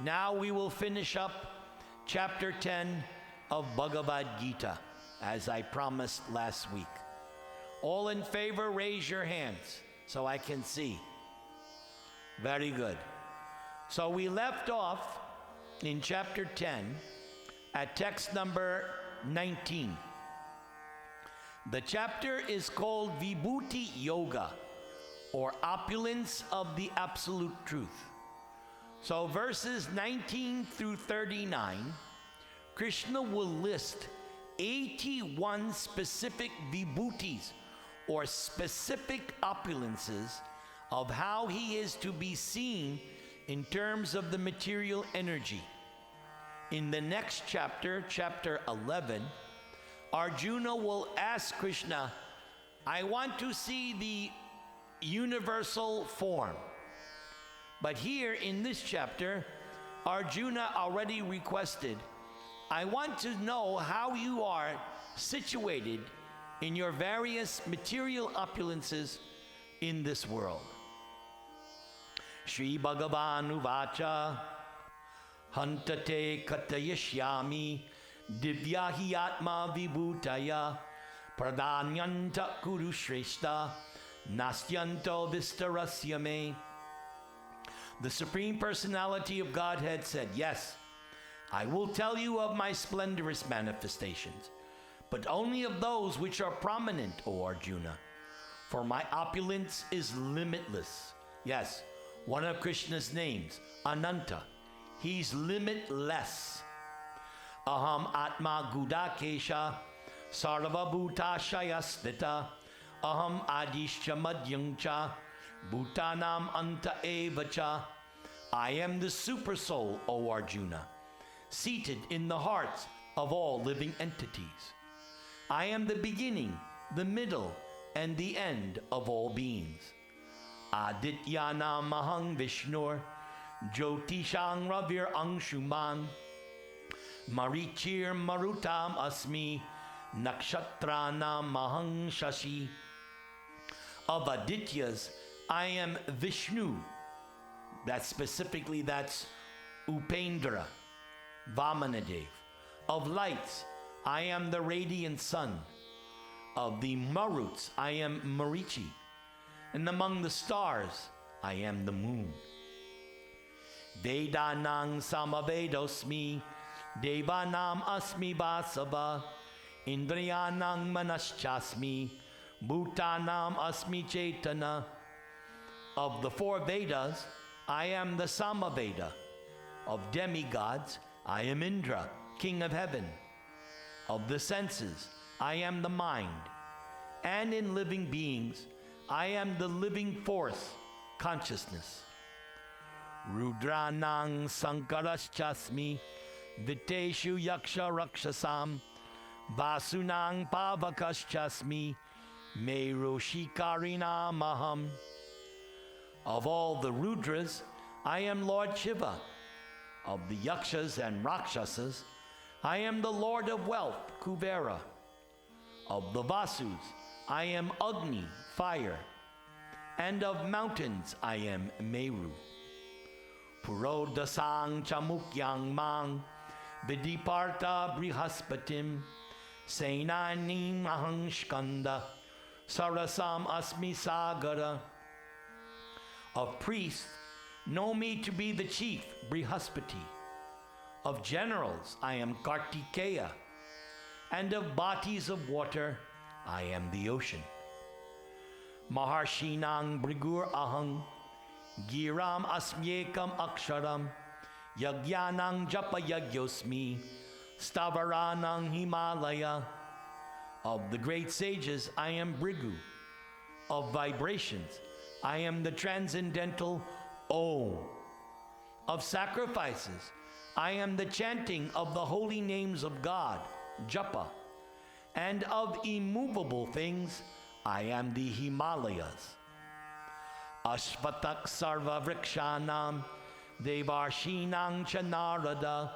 Now we will finish up chapter 10 of Bhagavad Gita, as I promised last week. All in favor, raise your hands so I can see. Very good. So we left off in chapter 10 at text number 19. The chapter is called Vibhuti Yoga, or opulence of the absolute truth. So verses 19 through 39, Krishna will list 81 specific vibhutis, or specific opulences, of how he is to be seen in terms of the material energy. In the next chapter, chapter 11, Arjuna will ask Krishna, I want to see the universal form. But here in this chapter, Arjuna already requested, I want to know how you are situated in your various material opulences in this world. Shri Bhagavan Uvacha Hantate Katayashyami Divyahi Atma Vibhutaya Pradanyanta Kuru Shrestha Nastyanto Vistarasya Me. The Supreme Personality of Godhead said, yes, I will tell you of my splendorous manifestations, but only of those which are prominent, O Arjuna. For my opulence is limitless. Yes, one of Krishna's names, Ananta. He's limitless. Aham Atma Gudakesha Sarva Bhutashaya Stita Aham Adishcha Madhyangcha Bhutanam Anta Evacha. I am the super soul, O Arjuna, seated in the hearts of all living entities. I am the beginning, the middle, and the end of all beings. Adityanam Mahang Vishnur Jyotishang Ravir Angshuman Marichir Marutam Asmi Nakshatranam Mahang Shashi. Of Adityas, I am Vishnu. That's Upendra, Vamanadev. Of lights, I am the radiant sun. Of the Maruts, I am Marichi. And among the stars, I am the moon. Vedanang Samavedosmi, Devanam Asmi Vasava, Indriyanang Manaschasmi, Bhutanam Asmi Chaitana. Of the four Vedas, I am the Samaveda. Of demigods, I am Indra, king of heaven. Of the senses, I am the mind. And in living beings, I am the living force, consciousness. Rudranang Sankaraschasmi, Viteshu Yaksha Rakshasam, Vasunang Pavakaschasmi, Meru Shikarina Maham. Of all the Rudras, I am Lord Shiva. Of the Yakshas and Rakshasas, I am the Lord of Wealth, Kuvera. Of the Vasus, I am Agni, fire. And of mountains, I am Meru. Purodasang Chamukyang Mang, Vidiparta Brihaspatim, Senanim Ahang Skanda, Sarasam Asmi Sagara. Of priests, know me to be the chief, Brihaspati. Of generals, I am Kartikeya. And of bodies of water, I am the ocean. Maharshinang Brigur Ahang, Giram Asmyekam Aksharam, Yagyanang Japa Yagyosmi, Stavaranang Himalaya. Of the great sages, I am Brigu. Of vibrations, I am the transcendental Om. Of sacrifices, I am the chanting of the holy names of God, Japa. And of immovable things, I am the Himalayas. Ashvatak Sarva Vrikshanam, Devarshinang Chanarada,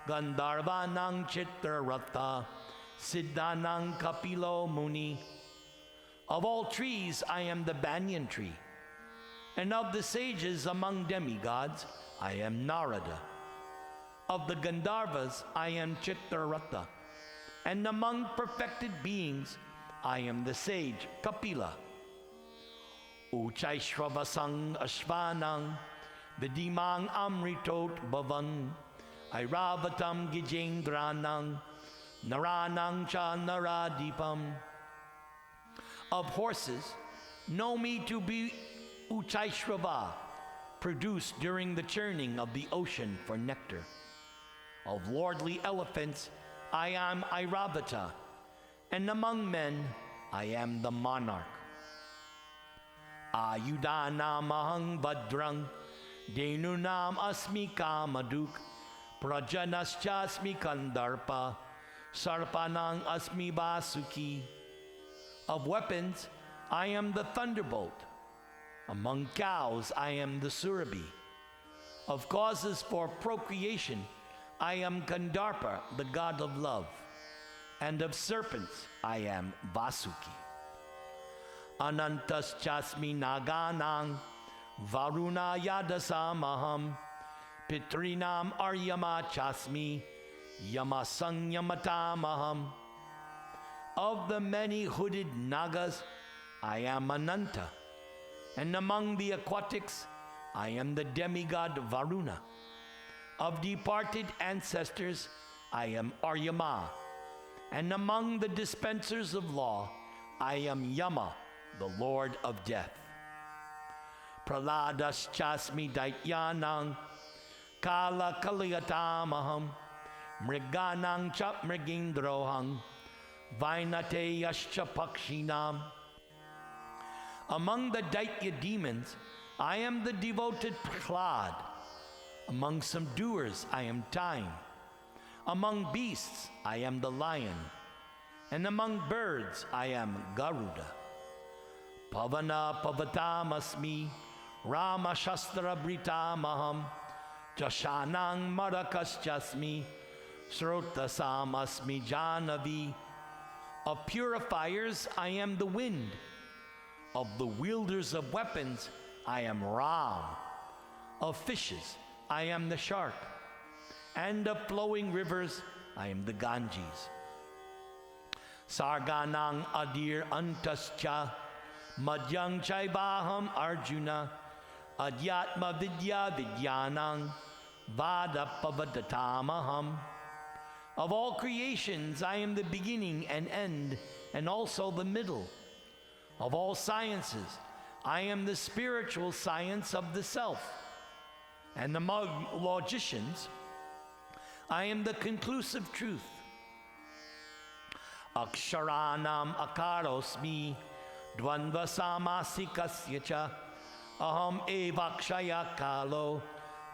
Gandharvanang Chitraratha, Siddhanang Kapilo Muni. Of all trees, I am the banyan tree. And of the sages among demigods, I am Narada, Of the Gandharvas, I am Chitrarata. And among perfected beings, I am the sage Kapila. Uchaishravasang Ashvanang, Vidimang Amritot Bhavan, Airavatam Gijendranang, Naranang Cha Naradipam. Of horses, know me to be Uchaishrava, produced during the churning of the ocean for nectar. Of lordly elephants, I am Airavata, and among men, I am the monarch. Ayudanam ahang vadrang, denunam asmi kamaduk, prajanaschasmi kandarpa, sarpanang asmi basuki. Of weapons, I am the thunderbolt. Among cows, I am the surabhi. Of causes for procreation, I am Kandarpa, the god of love. And of serpents, I am Vasuki. Anantas chasmi naganang, varuna yadasamaham, pitrinam aryama chasmi, yamasang yamatamaham. Of the many hooded nagas, I am Ananta. And among the aquatics, I am the demigod Varuna. Of departed ancestors, I am Aryama. And among the dispensers of law, I am Yama, the Lord of death. Praladas chasmi daityanang, kala kaliyatamaham, mriganang chap mrigindrohang, vainate yascha pakshinam. Among the Daitya demons, I am the devoted Prahlad. Among subduers, I am Time. Among beasts, I am the lion. And among birds, I am Garuda. Pavana pavatamasmi, Rama Shastra Britamaham, Jashanang Marakaschasmi, Srotasam asmi Janavi. Of purifiers, I am the wind. Of the wielders of weapons, I am Ram. Of fishes, I am the shark. And of flowing rivers, I am the Ganges. Sarganang adir antascha, madhyang chaibaham Arjuna, adyatma vidya vidyanang, vada pavadatamaham. Of all creations, I am the beginning and end, and also the middle. Of all sciences, I am the spiritual science of the self. And among logicians, I am the conclusive truth. Aksharanam akarosmi, dvandva samasikasya cha, aham evakshaya kalo,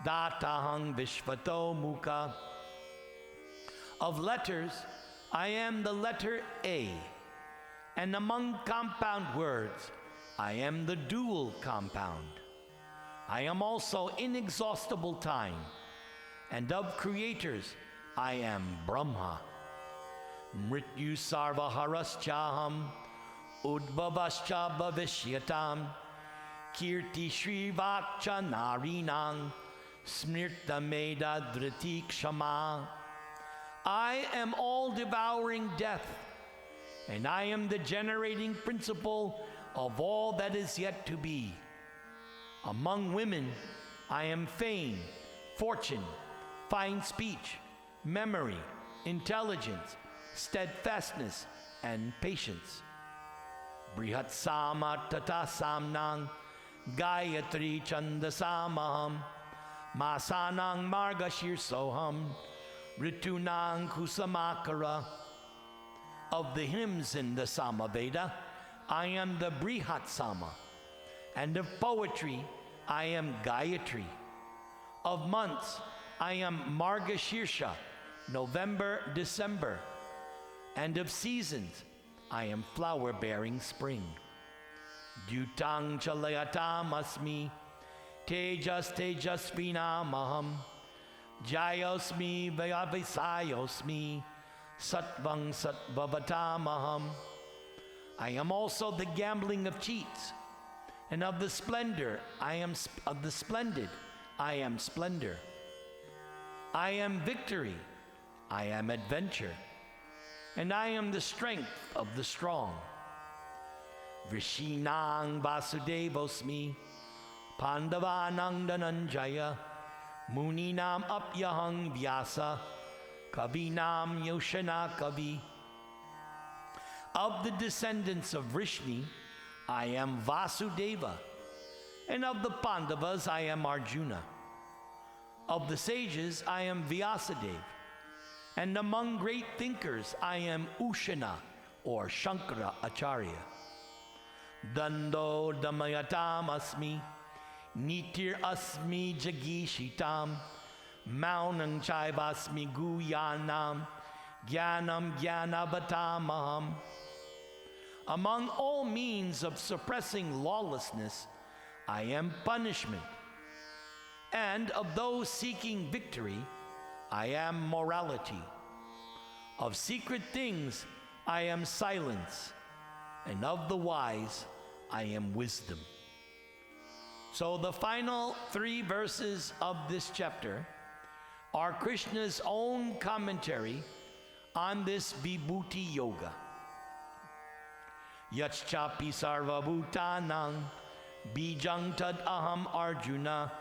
datahang vishvato mukha. Of letters, I am the letter A. And among compound words, I am the dual compound. I am also inexhaustible time. And of creators, I am Brahma. Mrityu sarvaharaschaham, udbhavascha bhavishyatam, kirti shrivakcha narinang, smirta meda dhriti kshama. I am all-devouring death, and I am the generating principle of all that is yet to be. Among women, I am fame, fortune, fine speech, memory, intelligence, steadfastness, and patience. Brihatsama tata samnang, Gayatri chandasamaham, Masanang margashir soham, Ritunang kusamakara. Of the hymns in the Samaveda, I am the Brihat Sama. And of poetry, I am Gayatri. Of months, I am Margashirsha, November, December. And of seasons, I am flower-bearing spring. Dutang chalayatam asmi, tejas tejasvinamaham, jayosmi vayavisayosmi, satvang satvavatamaham. I am also the gambling of cheats, and of the splendor, I am of the splendid, I am splendor. I am victory, I am adventure, and I am the strength of the strong. Vrishinang Vasudevosmi, Pandavanang Dhananjaya, Muninam Apyahang Vyasa, Kavinam Yoshana Kavi. Of the descendants of Vrishni, I am Vasudeva, and of the Pandavas, I am Arjuna. Of the sages, I am Vyasadeva, and among great thinkers, I am Ushana, or Shankara Acharya. Dando Damayatam Asmi, Nitir Asmi Jagishitam, Maunang Chaivasmi Guyanam, Gyanam Gyanabatamaham. Among all means of suppressing lawlessness, I am punishment. And of those seeking victory, I am morality. Of secret things, I am silence. And of the wise, I am wisdom. So the final 3 verses of this chapter are Krishna's own commentary on this Vibhuti Yoga. Yachchapi sarvabhutanang bijang tad aham arjuna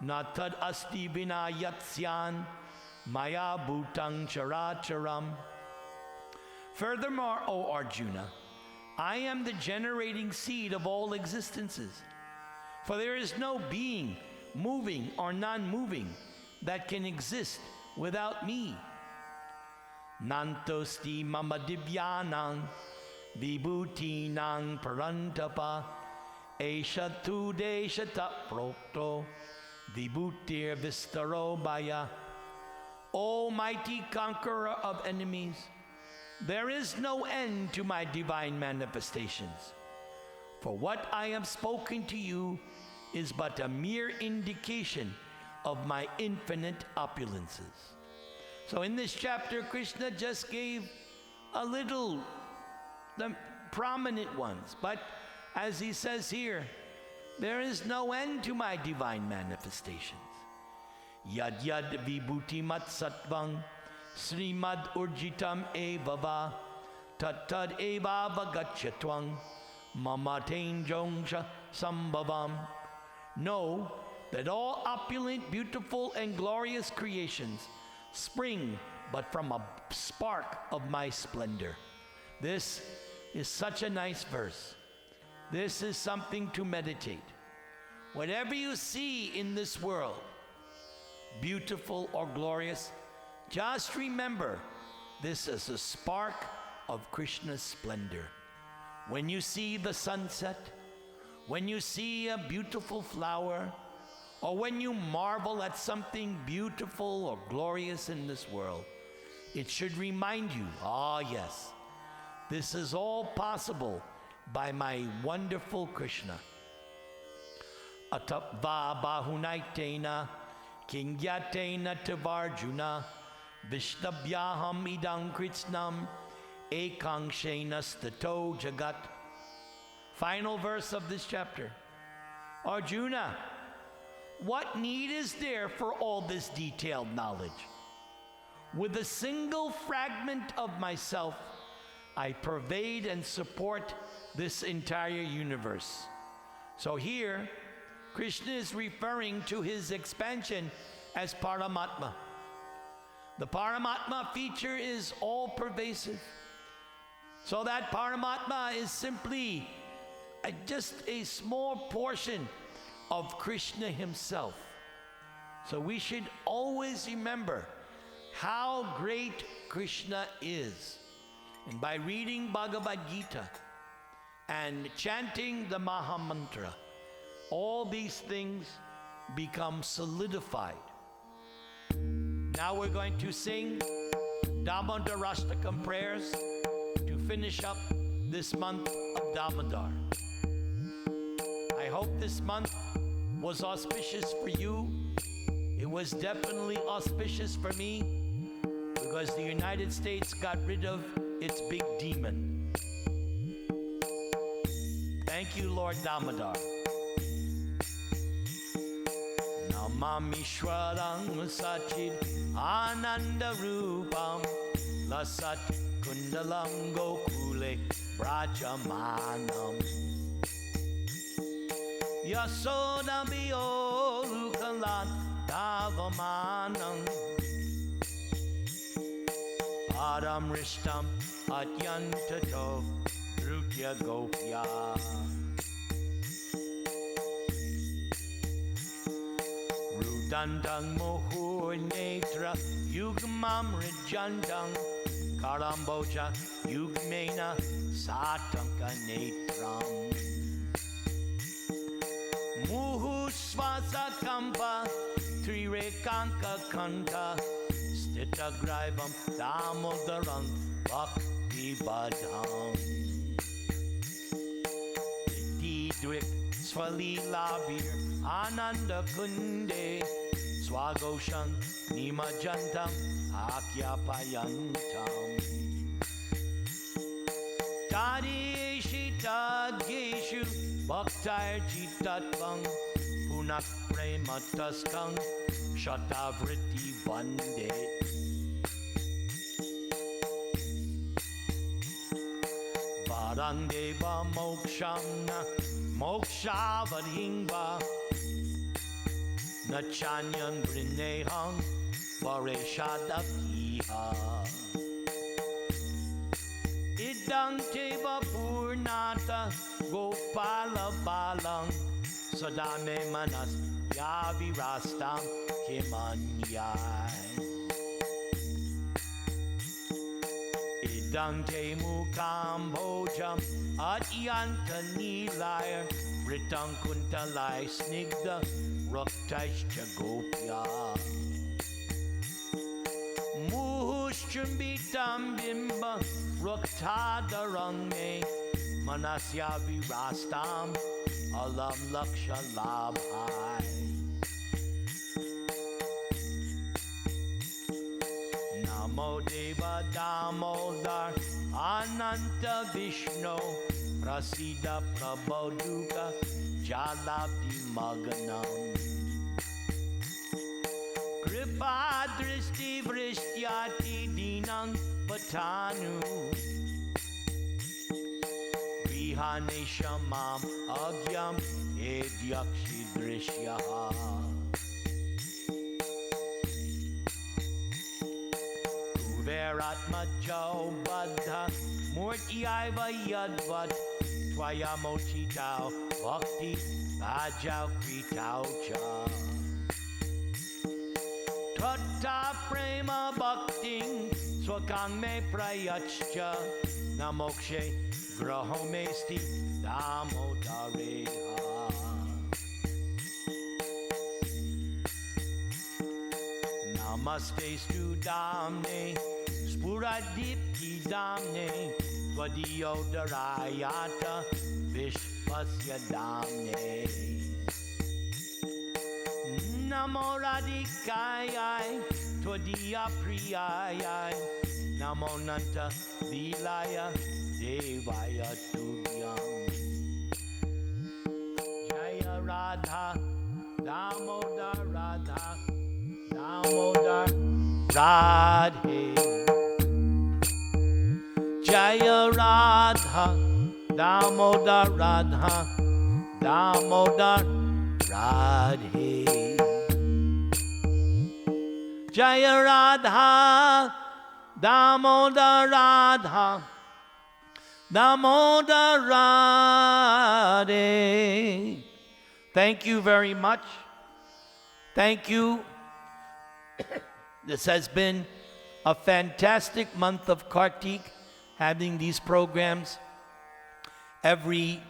na tad asti vina yatsyan maya bhutang characharam. Furthermore, O Arjuna, I am the generating seed of all existences. For there is no being, moving or non-moving, that can exist without me. Nantosti mama divyanang vibhutinang parantapa esha tu deshata prokto vibhutir vistaro baya. O mighty conqueror of enemies, there is no end to my divine manifestations. For what I have spoken to you is but a mere indication of my infinite opulences. So in this chapter, Krishna just gave a little, the prominent ones. But as he says here, there is no end to my divine manifestations. Yad yad vibhuti mat sattvang srimad urjitam evava tad eva vagachyatwang mamatain jongsha sambhavam. Know that all opulent, beautiful, and glorious creations spring but from a spark of my splendor. This is such a nice verse. This is something to meditate. Whatever you see in this world, beautiful or glorious, just remember this is a spark of Krishna's splendor. When you see the sunset, when you see a beautiful flower, or when you marvel at something beautiful or glorious in this world, it should remind you, yes, this is all possible by my wonderful Krishna. Atapva bahunaitena kingyatena tavarjuna vishnabhyaham idang kritsnam ekangshena stato jagat. Final verse of this chapter. Arjuna, what need is there for all this detailed knowledge? With a single fragment of myself, I pervade and support this entire universe. So here, Krishna is referring to his expansion as Paramatma. The Paramatma feature is all pervasive. So that Paramatma is simply just a small portion of Krishna himself. So we should always remember how great Krishna is. And by reading Bhagavad Gita and chanting the Maha Mantra, all these things become solidified. Now we're going to sing Damodara-ashtakam prayers to finish up this month of Damodar. I hope this month was auspicious for you. It was definitely auspicious for me because the United States got rid of its big demon. Thank you, Lord Damodar. Mamishwarang Sachid Ananda Rupam Lasat Kundalam Gokule Brajamanam Yasoda Bio Lukalan Davamanam Padam Rishtam Atyantato Drutya Gopya Rudandang Mohur Netra Yugmam Rijandang Karamboja Yugmena Satanka Netram Muhu Swasa Kampa Trirekanka Kanta Stita Gribam Damodaram Bhakti Badam Didrik Svalilabir Ananda Kunde Swagosham Nimajantam Akyapayantam Tadi Shita Geshu Bhaktair Jitatvang Punak Premataskang Shatavriti Vande Varangdeva Mokshamna Mokshavadhingva Nachanyang Vrinehang Vareshadapiha Idang Teva Purnata Gopala Balang Sadame Manas Yavirastam Kimanyai Idang Te Mukam Bojam Atyanta Nilayar Ritang Kuntalai Snigda Ruktaish Chagopya Muhushchumbitam Bimba Ruktadarangne Manasya Virastam Alam Laksha Labhai Namo Deva Damodar Ananta Vishnu Prasida Prabodhuka Jalabdi Maganam Kripa Dristi Vrishtyati Dinang Patanu Vihane Shamam Agyam Edyakshi Drishyaha Kuveratma Jau Badha Murti Aiva Yadvat Twaya Mochitao Bhakti Bhajau Kritau Cha Tata Prema Bhakting Swakang Me Prayachcha Namokshe Grahomesti Damodareha Namaste Stu Damne Spuradipti Damne Vadiodarayata Vishpasya Damne Namo Radhikayai Tvadiya Priyayai Namo Nanta Vilaya Devaya Tubhyam Jaya Radha Damodar Radha Damodar Radhe Jaya Radha Damodar Radha Damodar Radhe Jaya Radha Damodar Radha Damodar Radhe. Thank you very much. Thank you. This has been a fantastic month of Kartik, having these programs every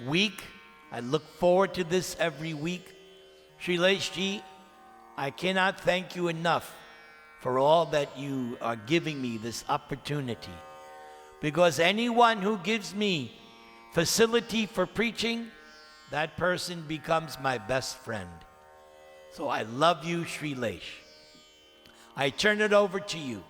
week. I look forward to this every week. Shrileshji, I cannot thank you enough for all that you are giving me this opportunity. Because anyone who gives me facility for preaching, that person becomes my best friend. So I love you, Shrilesh. I turn it over to you.